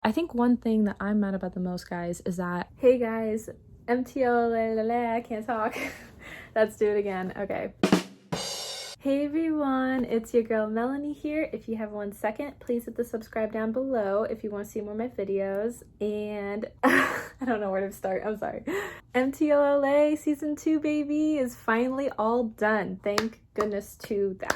I think one thing that I'm mad about the most, guys, is that, hey guys, MTOLA, I can't talk. Let's do it again. Okay. Hey everyone, it's your girl Melanie here. If you have 1 second, please hit the subscribe down below if you want to see more of my videos. And I don't know where to start, I'm sorry. MTOLA season 2, baby, is finally all done. Thank goodness to that.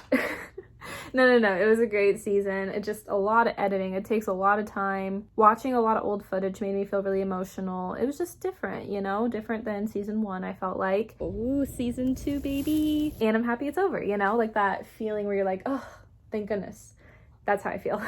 No, it was a great season. It's just a lot of editing. It takes a lot of time. Watching a lot of old footage made me feel really emotional. It was just different, you know? Different than season 1, I felt like. Ooh, season 2, baby. And I'm happy it's over, you know? Like that feeling where you're like, oh, thank goodness. That's how I feel.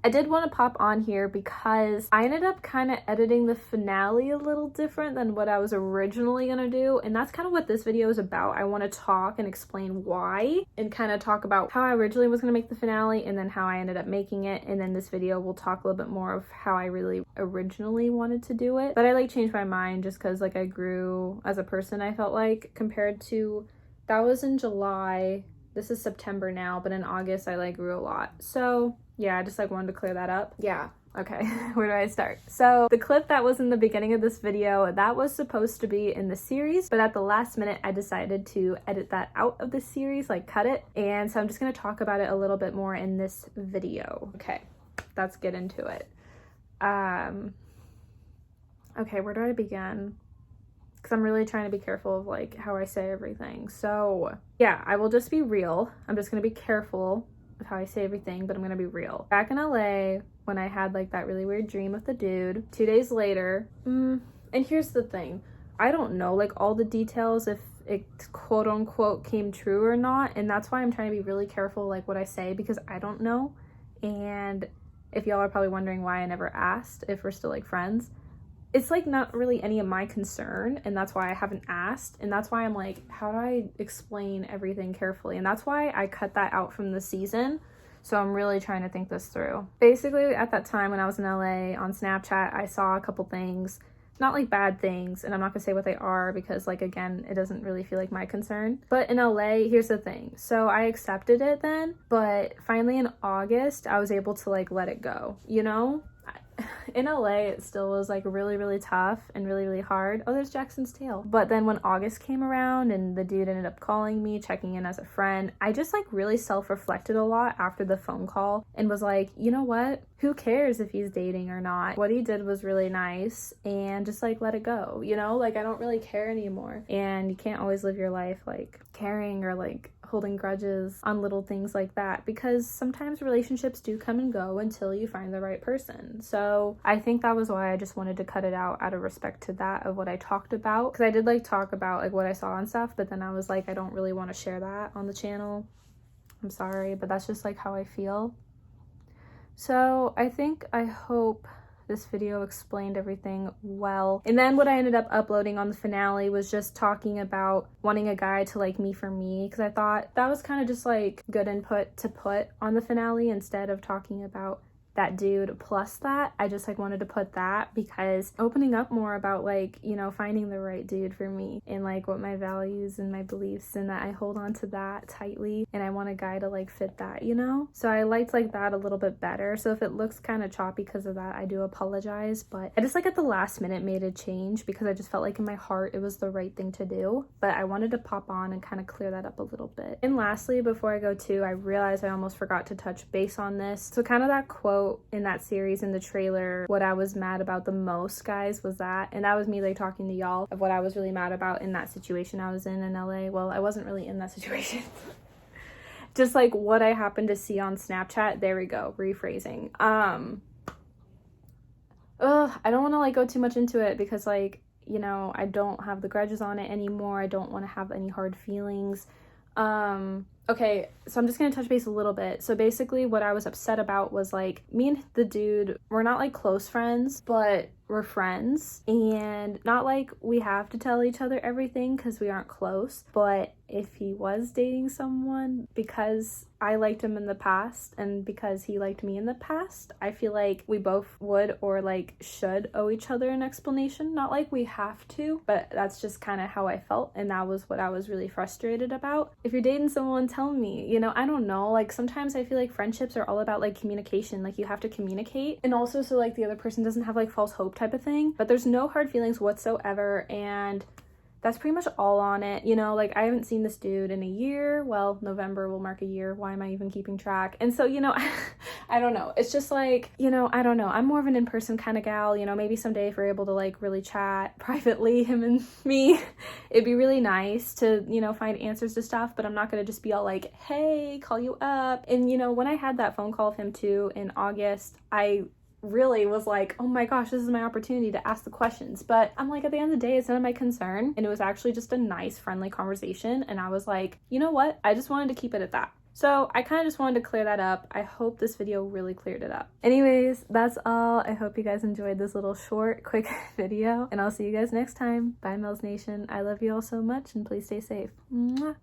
I did want to pop on here because I ended up kind of editing the finale a little different than what I was originally going to do. And that's kind of what this video is about. I want to talk and explain why and kind of talk about how I originally was going to make the finale and then how I ended up making it. And then this video will talk a little bit more of how I really originally wanted to do it. But I like changed my mind just because like I grew as a person, I felt like, compared to that was in July. This is September now, but in August I like grew a lot. So yeah, I just like wanted to clear that up. Yeah, okay, where do I start? So the clip that was in the beginning of this video, that was supposed to be in the series, but at the last minute I decided to edit that out of the series, like cut it. And so I'm just gonna talk about it a little bit more in this video. Okay, let's get into it. Okay, where do I begin? Because I'm really trying to be careful of like how I say everything. So yeah, I will just be real. I'm just gonna be careful of how I say everything, but I'm gonna be real. Back in LA, when I had like that really weird dream with the dude, 2 days later, and here's the thing, I don't know like all the details if it quote unquote came true or not, and that's why I'm trying to be really careful like what I say, because I don't know. And if y'all are probably wondering why I never asked if we're still like friends, it's like not really any of my concern, and that's why I haven't asked, and that's why I'm like, how do I explain everything carefully? And that's why I cut that out from the season. So I'm really trying to think this through. Basically, at that time when I was in LA on Snapchat, I saw a couple things, not like bad things, and I'm not gonna say what they are because like, again, it doesn't really feel like my concern. But in LA, here's the thing. So I accepted it then, but finally in August, I was able to like let it go, you know? In LA, it still was like really tough and really hard. Oh, there's Jackson's tail. But then when August came around and the dude ended up calling me, checking in as a friend, I just like really self-reflected a lot after the phone call and was like, you know what? Who cares if he's dating or not? What he did was really nice, and just like let it go, you know? Like I don't really care anymore. And you can't always live your life like caring or like holding grudges on little things like that, because sometimes relationships do come and go until you find the right person. So I think that was why I just wanted to cut it out of respect to that of what I talked about, because I did like talk about like what I saw and stuff, but then I was like, I don't really want to share that on the channel. I'm sorry, but that's just like how I feel. So I hope this video explained everything well. And then what I ended up uploading on the finale was just talking about wanting a guy to like me for me, because I thought that was kind of just like good input to put on the finale instead of talking about that dude plus that. I just like wanted to put that because opening up more about like, you know, finding the right dude for me and like what my values and my beliefs, and that I hold on to that tightly and I want a guy to like fit that, you know? So I liked like that a little bit better. So if it looks kind of choppy because of that, I do apologize, but I just like at the last minute made a change because I just felt like in my heart it was the right thing to do. But I wanted to pop on and kind of clear that up a little bit. And lastly, before I go to, I realized I almost forgot to touch base on this. So kind of that quote in that series in the trailer, what I was mad about the most, guys, was that, and that was me like talking to y'all of what I was really mad about in that situation I was in LA. Well, I wasn't really in that situation. Just like what I happened to see on Snapchat. There we go, rephrasing. I don't want to like go too much into it because like, you know, I don't have the grudges on it anymore. I don't want to have any hard feelings. Okay, so I'm just gonna touch base a little bit. So basically what I was upset about was like, me and the dude, we're not like close friends, but we're friends, and not like we have to tell each other everything because we aren't close, but if he was dating someone, because I liked him in the past and because he liked me in the past, I feel like we both would or like should owe each other an explanation. Not like we have to, but that's just kind of how I felt, and that was what I was really frustrated about. If you're dating someone, tell me, you know, I don't know, like sometimes I feel like friendships are all about like communication, like you have to communicate, and also so like the other person doesn't have like false hope type of thing, but there's no hard feelings whatsoever, and that's pretty much all on it. You know, like I haven't seen this dude in a year. Well, November will mark a year. Why am I even keeping track? And so, you know, I don't know. It's just like, you know, I don't know. I'm more of an in-person kind of gal. You know, maybe someday if we're able to like really chat privately, him and me, it'd be really nice to, you know, find answers to stuff. But I'm not going to just be all like, hey, call you up. And, you know, when I had that phone call with him too in August, I really was like, oh my gosh, this is my opportunity to ask the questions. But I'm like, at the end of the day, it's none of my concern. And it was actually just a nice, friendly conversation. And I was like, you know what? I just wanted to keep it at that. So I kind of just wanted to clear that up. I hope this video really cleared it up. Anyways, that's all. I hope you guys enjoyed this little short, quick video. And I'll see you guys next time. Bye, Mels Nation. I love you all so much, and please stay safe. Mwah.